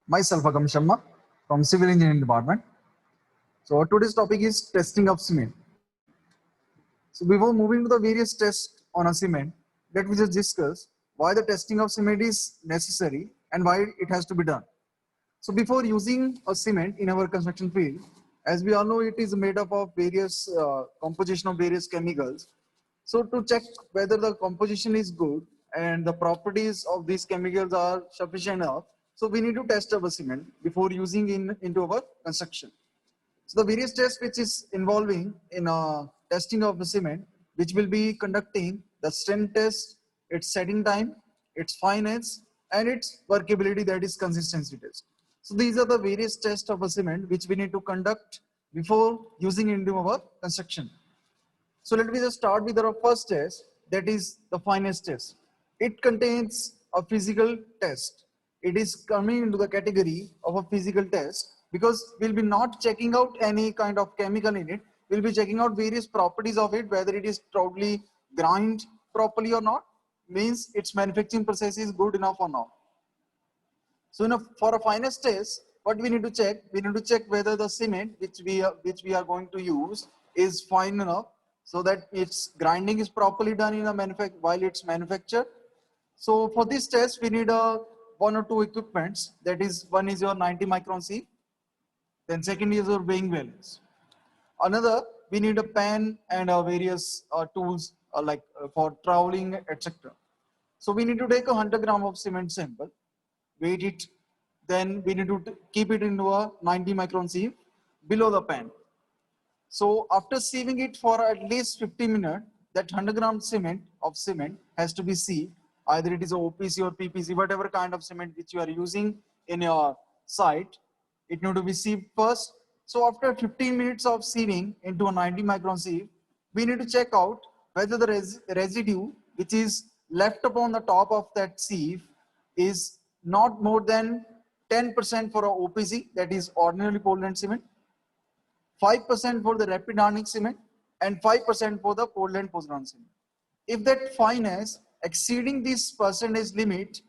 Myself, Agam Sharma from Civil Engineering Department. So today's topic is testing of cement. So before moving to the various tests on a cement, let me just discuss why the testing of cement is necessary and why it has to be done. So before using a cement in our construction field, as we all know, it is made up of various composition of various chemicals. So to check whether the composition is good and the properties of these chemicals are sufficient enough, so we need to test our cement before using into our construction. So the various tests which is involving in testing of the cement, which will be conducting the strength test, its setting time, its fineness, and its workability, that is consistency test. So these are the various tests of a cement which we need to conduct before using into our construction. So let me just start with our first test, that is the fineness test. It contains a physical test. It is coming into the category of a physical test because we'll be not checking out any kind of chemical in it. We'll be checking out various properties of it, whether it is totally grind properly or not, means its manufacturing process is good enough or not. So for a fineness test, what we need to check? We need to check whether the cement which we are going to use is fine enough so that its grinding is properly done in a while it's manufactured. So for this test, we need one or two equipments. That is, one is your 90 micron sieve, then second is your weighing balance. Another, we need a pen and various tools for troweling, etc. So we need to take 100 gram of cement sample, weight it, then we need to keep it into a 90 micron sieve below the pan. So after sieving it for at least 50 minutes, that 100 gram of cement has to be sieved. Either it is a OPC or PPC, whatever kind of cement which you are using in your site, it need to be sieved first. So after 15 minutes of sieving into a 90 micron sieve, we need to check out whether the residue which is left upon the top of that sieve is not more than 10% for a OPC, that is ordinarily Portland cement, 5% for the rapid hardening cement, and 5% for the Portland post-ground cement. If that fineness exceeding this percentage limit,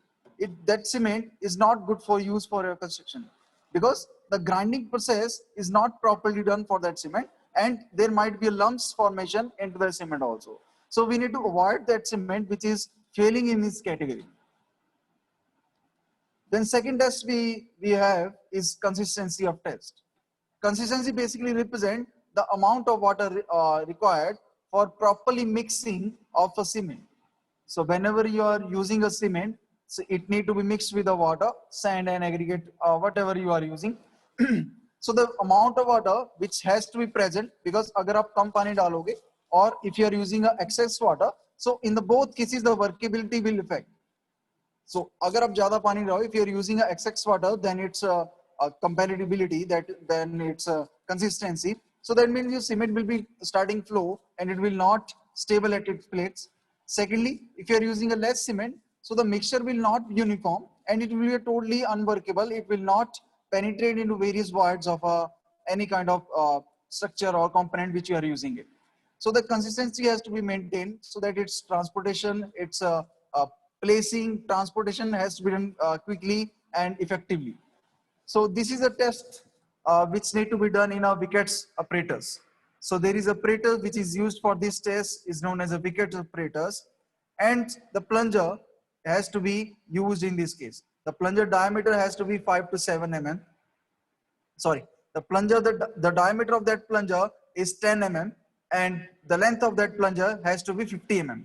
that cement is not good for use for your construction because the grinding process is not properly done for that cement, and there might be a lumps formation into the cement also. So we need to avoid that cement which is failing in this category. Then second test we have is consistency of test. Consistency basically represent the amount of water required for properly mixing of a cement. So whenever you are using a cement, so it need to be mixed with the water, sand and aggregate, whatever you are using. So the amount of water which has to be present, because agar aap kam pani daloge or if you are using a excess water, so in the both cases the workability will affect. So agar aap zyada pani डालो, if you are using a excess water, then it's a compatibility, then it's a consistency. So that means your cement will be starting flow and it will not stable at its place. Secondly, if you are using a less cement, so the mixture will not be uniform and it will be totally unworkable. It will not penetrate into various voids of any kind of structure or component which you are using it. So the consistency has to be maintained so that its transportation, its placing, transportation has to be done quickly and effectively. So this is a test which need to be done in a Vickett's apparatus. So there is a apparatus which is used for this test is known as a Vickett's apparatus, and the plunger has to be used in this case. The plunger diameter has to be 5 to 7 mm. Sorry, the plunger, the diameter of that plunger is 10 mm and the length of that plunger has to be 50 mm.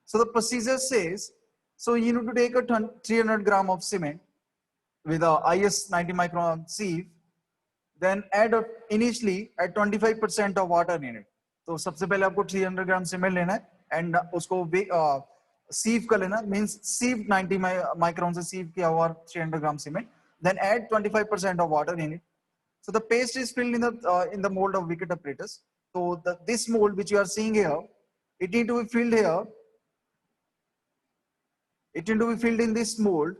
So the procedure says, so you need to take a 300 gram of cement with a IS 90 micron sieve, then add initially at 25% of water in it. तो सबसे पहले आपको 300 ग्राम cement लेना है and उसको sieve कर लेना, means sieve 90 micron से sieve किया हुआ 300 ग्राम cement, then add 25% of water in it. So the paste is filled in the mold of Vickett apparatus. So this mold which you are seeing here, it need to be filled here. It need to be filled in this mold.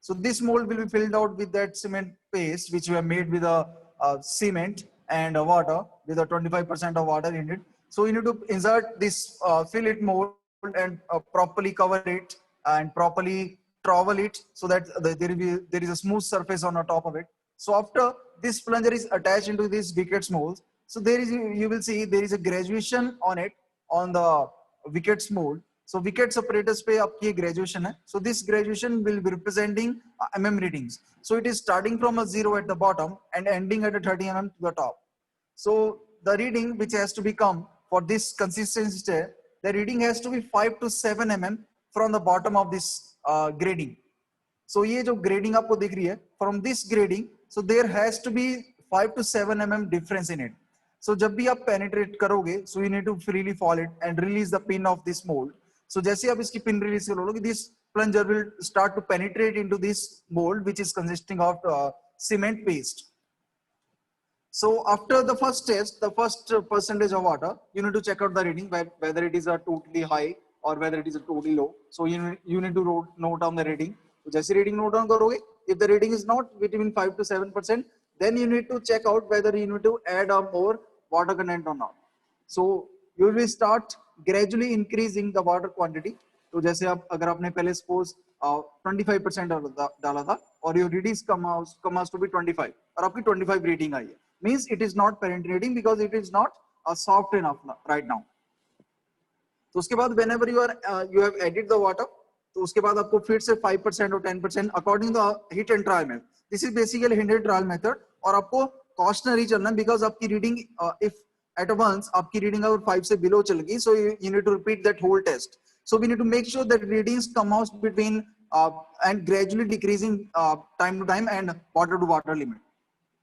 So this mold will be filled out with that cement paste which we have made with a cement and water with a 25% of water in it. So you need to insert this fill it mold and properly cover it and properly trowel it so that there is a smooth surface on the top of it. So after this plunger is attached into this wickets mold, so there is, you will see there is a graduation on it, on the wickets mold. So wickets apparatus पे आपकी ये graduation है. So this graduation will be representing mm readings. So it is starting from a 0 at the bottom and ending at a 30 mm to the top. So the reading which has to become for this consistency step, the reading has to be 5 to 7 mm from the bottom of this grading. So ये जो grading आपको दिख रही है, from this grading, so there has to be 5 to 7 mm difference in it. So जब भी आप penetrate करोगे, so you need to freely fall it and release the pin of this mold. So जैसे आप इसकी pin release करोगे, this plunger will start to penetrate into this mold which is consisting of cement paste. So after the first test, the first percentage of water, you need to check out the reading, whether it is a totally high or whether it is a totally low. So you need to note down the reading. So जैसे reading note down करोगे, if the reading is not between 5 to 7%, then you need to check out whether you need to add a more water content or not. So you will start gradually increasing the water quantity. तो जैसे आप अगर आपने पहले suppose 25% डाला था और your reading come out to be 25 और आपकी 25 reading आई है, means it is not penetrating because it is not soft enough right now. तो उसके बाद whenever you have added the water, तो उसके बाद आपको फिर से 5% और 10% according to the hit and trial method. This is basically hit and trial method और आपको cautionary चलना है because आपकी reading if at once आपकी reading अगर 5 से below चल गई, so you need to repeat that whole test. So we need to make sure that readings come out between and gradually decreasing time to time and water to water limit.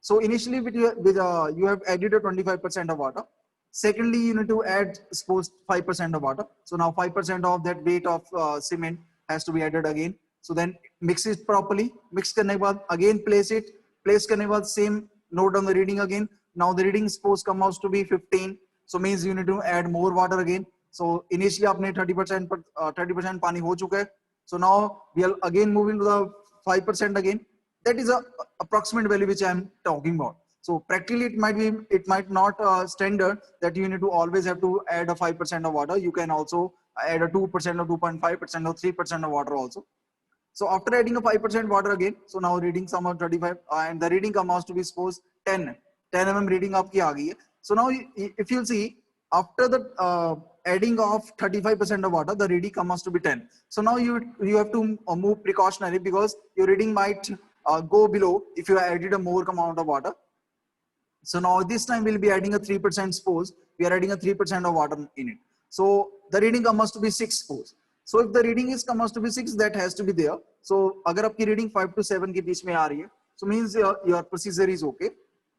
So initially you have added a 25% of water. Secondly, you need to add suppose 5% of water. So now 5% of that weight of cement has to be added again. So then mix it properly. Mix करने के बाद again place it. Place करने के बाद same note down the reading again. Now the reading suppose comes out to be 15. So means you need to add more water again. So initially आपने 30% पानी हो चुका है. So now we are again moving to the 5% again. That is a approximate value which I am talking about. So practically it might not standard that you need to always have to add a 5% of water. You can also add a 2% or 2.5% or 3% of water also. So after adding a 5% water again, so now reading some of 35 and the reading comes to be suppose 10 mm reading आपकी आ गई है. So now if you see after the adding of 35% of water, the reading comes to be 10. So now you have to move precautionary because your reading might go below if you added a more amount of water. So now this time we'll be adding a 3% suppose we are adding a 3% of water in it. So the reading comes to be 6 suppose. So if the reading is comes to be 6, that has to be there. So अगर आपकी reading 5 to 7 के बीच में आ रही है, so means your procedure is okay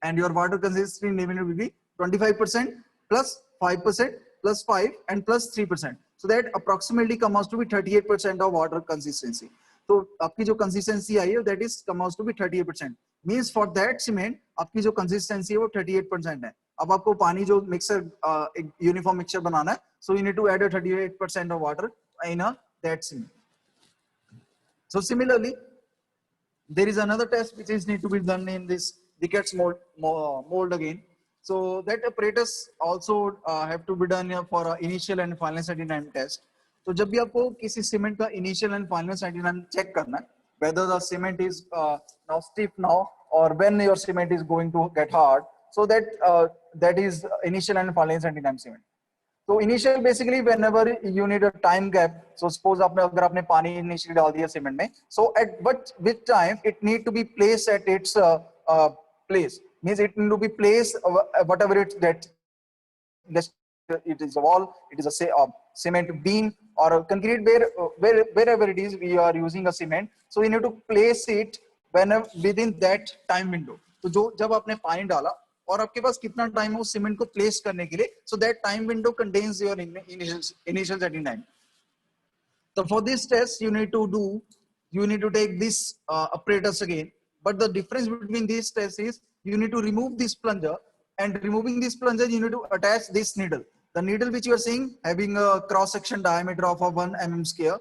and your water consistency limit will be 25% plus 5% plus 5 and plus 3%. So that approximately comes to be 38% of water consistency. तो आपकी जो consistency आई है that is comes to be 38%. Means for that cement आपकी जो consistency है वो 38% है. अब आपको पानी जो mixer एक uniform mixture बनाना है, so you need to add a 38% of water in that cement. So similarly, there is another test which is need to be done in this Ricketts mold again. So that apparatus also have to be done for initial and final settling time test. तो जब भी आपको किसी cement का initial and final settling time check करना है, whether the cement is now stiff now or when your cement is going to get hard, so that is initial and final settling time cement. So initial basically whenever you need a time gap, so suppose आपने अगर आपने पानी initially डाल दिया cement में, so at which time it need to be placed at its place, means it need to be placed whatever it's that it is a wall, it is a cement beam or a concrete wherever it is we are using a cement, so you need to place it whenever within that time window. तो जो जब आपने पानी डाला और आपके पास कितना time है उस सीमेंट को प्लेस करने के लिए, so that time window contains your initial setting time. So for this test you need to take this apparatus again, but the difference between these tests is you need to remove this plunger, and removing this plunger you need to attach this needle. The needle which you are seeing having a cross section diameter of 1 mm square.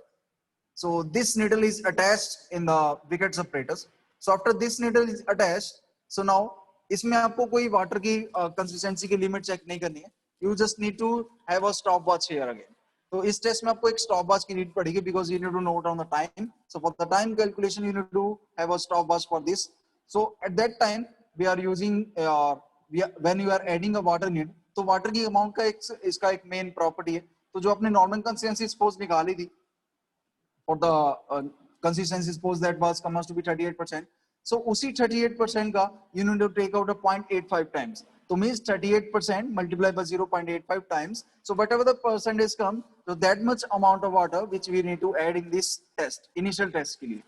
So this needle is attached in the Ricketts apparatus. So after this needle is attached, so now इसमें आपको कोई water की consistency की limit check नहीं करनी है. You just need to have a stopwatch here again. तो इस टेस्ट में आपको एक स्टॉप वॉच की नीड पड़ेगी because you need to note down the time. So for the time calculation you need to have a stop watch for this. So at that time we are using when you are adding a water need, तो water की amount का एक इसका एक main property है. तो जो आपने normal consistency suppose निकाली थी for the consistency suppose that was comes to be 38%. So उसी 38% का you need to take out a 0.85 times. So means 38% multiplied by 0.85 times. So whatever the percentage comes, so that much amount of water which we need to add in this test, initial test के लिए.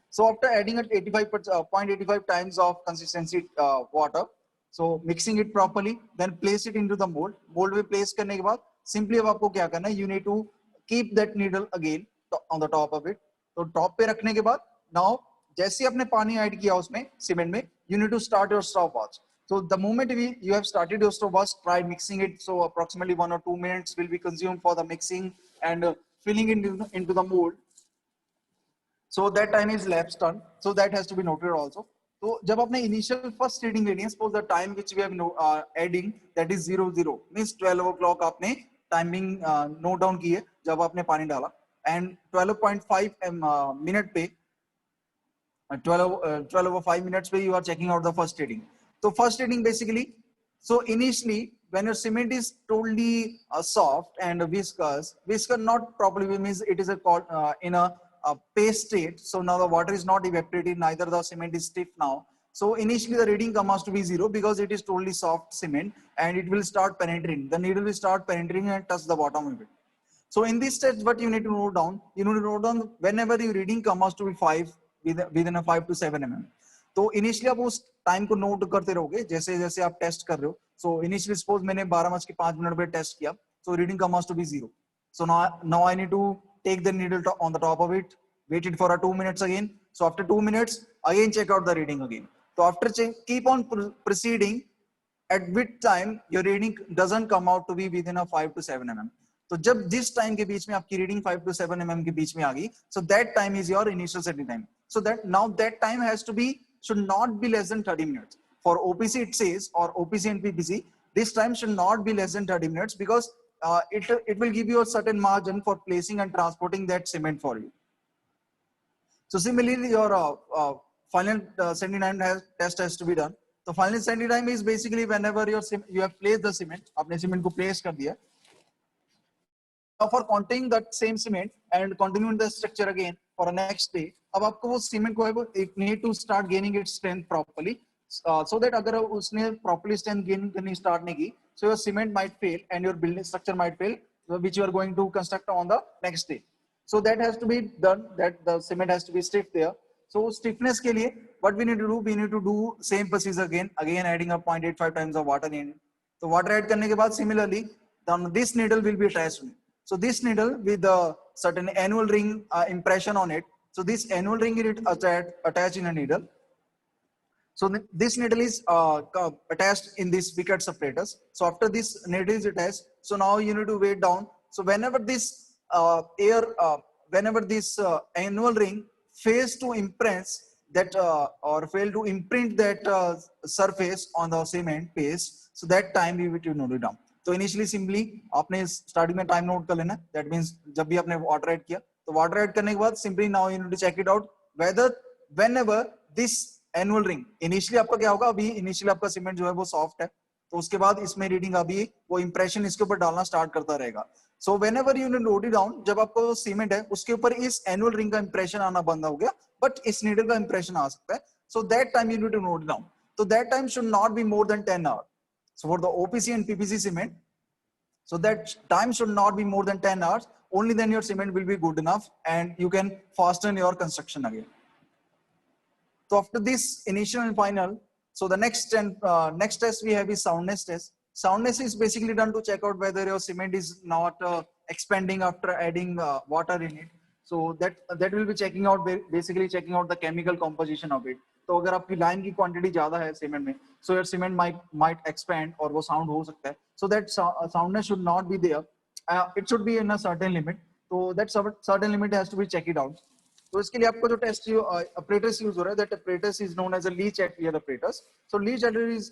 So after adding at 0.85 times of consistency water, so mixing it properly, then place it into the mold. Mold में place करने के बाद simply अब आपको क्या करना है? You need to keep that needle again on the top of it. तो top पे रखने के बाद now जैसे आपने पानी ऐड किया उसमें सीमेंट में, you need to start your stopwatch. So the moment you have started your stopwatch, try mixing it. So approximately 1 or 2 minutes will be consumed for the mixing and filling into the mold. So that time is lapsed done. So that has to be noted also. So जब आपने initial first reading लेनी है, suppose the time which we have adding that is 00 means 12 o'clock आपने timing note down की है जब आपने पानी डाला and 12.5 minute पे 12 over 5 minutes पे you are checking out the first reading. So first reading basically, so initially when your cement is totally soft and viscous not properly means it is in a paste state. So now the water is not evaporated, neither the cement is stiff now. So initially the reading comes to be 0 because it is totally soft cement and it will start penetrating. The needle will start penetrating and touch the bottom of it. So in this stage, what you need to note down, whenever your reading comes to be 5 within a 5 to 7 mm. तो initially आप उस time को note करते रहोगे जैसे जैसे आप test कर रहे हो. सो इनिशियली सपोज मैंने 12:05 पे टेस्ट किया, so reading comes to be 0. So now I need to take the needle on the top of it, wait it for a 2 minutes again. So after 2 minutes again check out the reading again. So after keep on proceeding, at which time your reading doesn't come out to be within a 5 to 7 mm. तो जब जिस time के बीच में आपकी reading 5 to 7 mm के बीच में आ गई, so that time is your initial setting time. So that now that time has to be should not be less than 30 minutes. For OPC it says, or OPC and PPC, this time should not be less than 30 minutes because it will give you a certain margin for placing and transporting that cement for you. So similarly, your final sending time test has to be done. So final sending time is basically whenever you have placed the cement, आपने cement को place कर दिया. For continuing that same cement and continuing the structure again for the next day, अब आपको वो cement को it need to start gaining its strength properly, so that अगर उसने properly strength gain करनी start नहीं की, so your cement might fail and your building structure might fail, which you are going to construct on the next day. So that has to be done, that the cement has to be stiff there. So stiffness के लिए what we need to do, we need to do same procedure again adding up 0.85 times of water in it. So water add करने के बाद similarly then this needle will be attached. So this needle with a certain annual ring impression on it. So this annual ring is attached in a needle. So this needle is attached in this wicket separatus. So after this needle is attached, so now you need to weight down. So whenever this whenever this annual ring fails to imprint that or fail to imprint that surface on the cement paste, so that time we will note it down. तो initially simply आपने starting में time note कर लेना, that means जब भी आपने water add किया तो वाटर ऐड करने के बाद simply now you need to check it out whether whenever this annual ring, initially आपका क्या होगा, अभी इनिशियली आपका सीमेंट जो है वो सॉफ्ट है तो उसके बाद इसमें रीडिंग अभी वो इंप्रेशन इसके ऊपर डालना स्टार्ट करता रहेगा. So whenever you note it down, जब आपको सीमेंट है उसके ऊपर इस एनुअल रिंग का इंप्रेशन आना बंद हो गया बट इस नीडल का इंप्रेशन आ सकता है. So that time you need to note it down. तो that time should not be more than 10 hour. So for the OPC and PPC cement, so that time should not be more than 10 hours. Only then your cement will be good enough and you can fasten your construction again. So after this initial and final, so the next test we have is soundness test. Soundness is basically done to check out whether your cement is not expanding after adding water in it. So that will be checking out, basically checking out the chemical composition of it. तो अगर आपकी line की quantity ज्यादा है cement में, so your cement might expand और वो sound हो सकता है. So that soundness should not be there. It should be in a certain limit. So that certain limit has to be checked out. तो इसके लिए आपको जो टेस्ट apparatus यूज हो रहा है, that apparatus is known as a Leach-Atelier apparatus. So Leach-Atelier is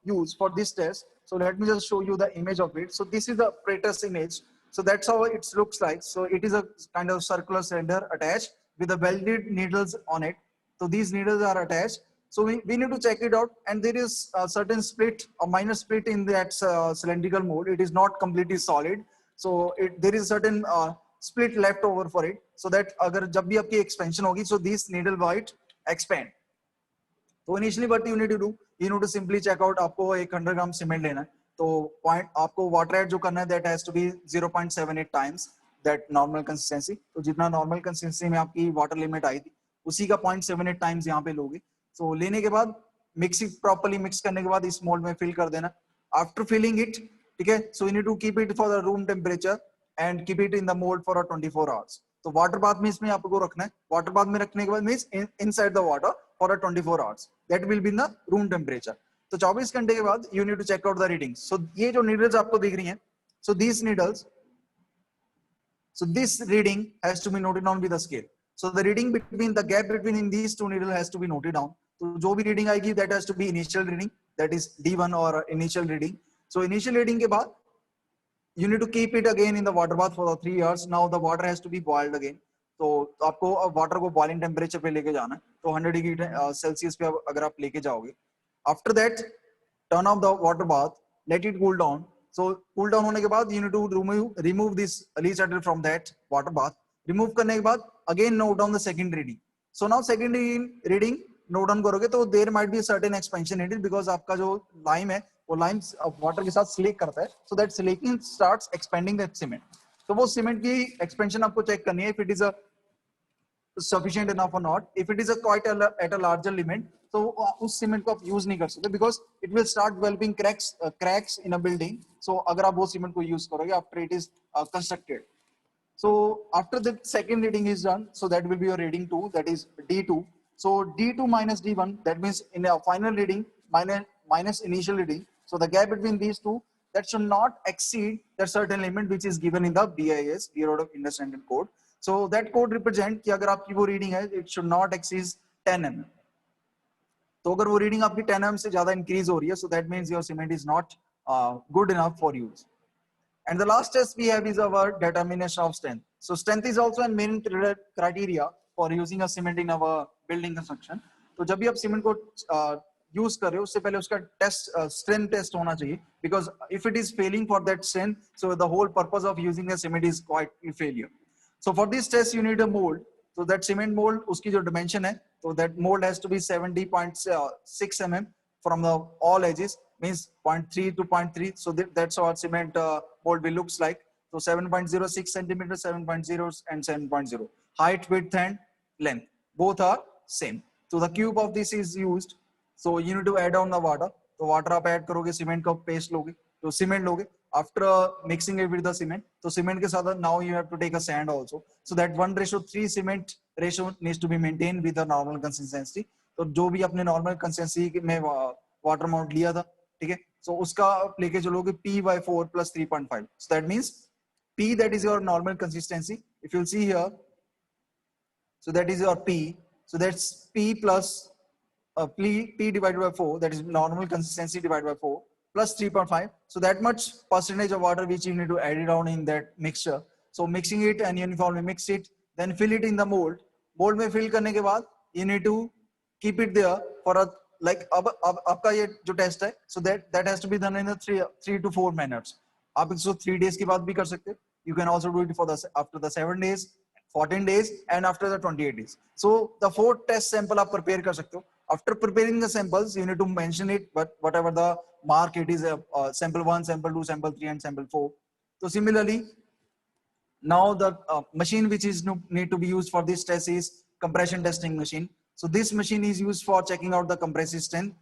used for this test. So let me just show you the image of it. So this is the apparatus image. So that's how it looks like. So it is a kind of circular cylinder attached with the welded needles on it. So these needles are attached. So we need to check it out, and there is a certain split, a minor split in that cylindrical mold. It is not completely solid. So there is a certain split left over for it, so that अगर जब भी आपकी expansion होगी, so this needle might expand. तो initially what you need to do, you need to simply check out, आपको 100 ग्राम cement लेना है, तो पॉइंट आपको वाटर ऐड जो करना है that has to be 0.78 times that normal consistency. तो जितना नॉर्मल कंसिस्टेंसी में आपकी वाटर लिमिट आई थी उसी का 0.78 टाइम्स यहाँ पे लोगे. सो लेने के बाद मिक्सिंग प्रॉपर्ली मिक्स करने के बाद इस मोल्ड में फिल कर देना. आफ्टर फिलिंग इट, ठीक है, so you need to keep it for the room temperature and keep it in the mould for 24 hours. तो वाटर बाथ में इसमें आपको रखना है. वाटर बाथ में रखने के बाद means inside the water for 24 hours, that will be in the room temperature. तो 24 घंटे के बाद you need to check out the reading. So ये जो नीडल्स आपको दिख रही हैं, so these needles, so this reading has to be noted down with a scale. So the reading between the gap between in these two needles has to be noted down. So जो भी reading आएगी that has to be initial reading, that is D1 or initial reading. So initial reading के बाद you need to keep it again in the water bath for the 3 hours. Now the water has to be boiled again. तो आपको अब water को boiling temperature पे लेके जाना है. तो 100 डिग्री सेल्सियस पे अगर आप लेके जाओगे, after that turn off the water bath, let it cool down. So cool down होने के बाद you need to remove this Alice from that water bath. Remove करने के बाद again note down the second reading. So now second reading note down करोगे तो there might be a certain expansion in it because आपका जो lime है वो lime water के साथ slake करता है. So that slaking starts expanding that cement. तो वो cement की expansion आपको check करनी है if it is a sufficient enough or not. If it is a quite at a larger limit, तो उस सीमेंट को आप यूज नहीं कर सकते because it will start developing cracks in a building. So अगर आप वो सीमेंट को यूज करोगे after it is constructed. So after the second reading is done, so that will be your reading 2, that is D2. So D2 minus D1, that means in a final reading minus initial reading. So the gap between these two, that should not exceed that certain limit which is given in the BIS, Bureau of Indian Standard Code. So that code represent कि अगर आपकी वो reading है, it should not exceed 10 mm. तो अगर वो reading आपकी 10 mm से ज्यादा इंक्रीज हो रही है, so that means your cement is not good enough for use. And the last test we have is our determination of strength. So strength is also a main criteria for using a cement in our building construction. तो जब भी आप cement को use कर रहे हो उससे पहले उसका टेस्ट स्ट्रेंथ टेस्ट होना चाहिए, because if it is failing for that strength, so the whole purpose of using a cement is quite a failure. So for this test you need a mold. So that cement mold, उसकी जो dimension है, so that mold has to be 70.6 mm from the all edges, means 0.3 to 0.3. So that's how our cement mold will looks like. So 7.06 centimeters, 7.0 and 7.0. Height, width and length, both are same. So the cube of this is used. So you need to add on the water. तो water आप add करोगे, cement का paste लोगे, तो cement लोगे. After mixing it with the cement, so cement के साथ now you have to take a sand also. So that 1:3 cement ratio needs to be maintained with the normal consistency. तो जो भी अपने normal consistency में water amount लिया था, ठीक है, so उसका लेके चलोगे P/4 plus 3.5. So that means P, that is your normal consistency. If you'll see here, so that is your P. So that's P plus P divided by 4, that is normal consistency divided by 4 plus 3.5. So that much percentage of water which you need to add it down in that mixture. So mixing it and uniformly mix it, then fill it in the mold. Mold में fill करने के बाद you need to keep it there for a like अब आपका ये जो test है, so that has to be done in a 3 to 4 minutes. आप इसको 3 days के बाद भी कर सकते हो. You can also do it for the after the 7 days, 14 days and after the 28 days. So the 4 test sample आप prepare कर सकते हो. After preparing the samples, you need to mention it, but whatever the mark it is, sample 1, sample 2, sample 3 and sample 4. So similarly, now the machine which is need to be used for this test is compression testing machine. So this machine is used for checking out the compressive strength.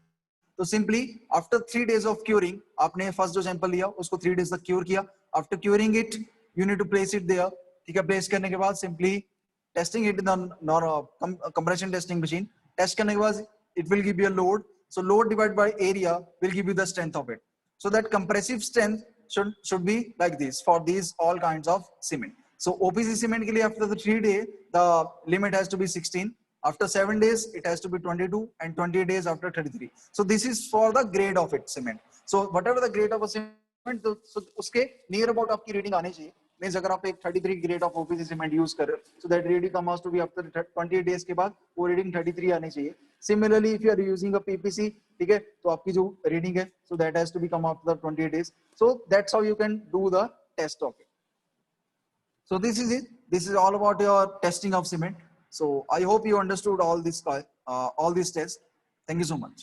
So simply after 3 days of curing, आपने first जो sample लिया उसको 3 days तक cure किया. After curing it, you need to place it there. ठीक है, place करने के बाद simply testing it in the compression testing machine. Test करने के बाद it will give you a load. So load divided by area will give you the strength of it. So that compressive strength should be like this for these all kinds of cement. So OPC cement के लिए after the 3 days the limit has to be 16. After 7 days it has to be 22 and 20 days after 33. So this is for the grade of it cement. So whatever the grade of a cement, so उसके near about आपकी reading आनी चाहिए. Means अगर आप एक 33 grade of OPC cement use कर रहे हो, so that reading come out to be after 28 days के बाद वो रीडिंग 33 आनी चाहिए. Similarly if you are using a PPC, ठीक है, तो आपकी जो रीडिंग है, so that has to be come after 28 days. So that's how you can do the test of it. So this is it. This is all about your testing of cement. So I hope you understood all this, all these tests. Thank you so much.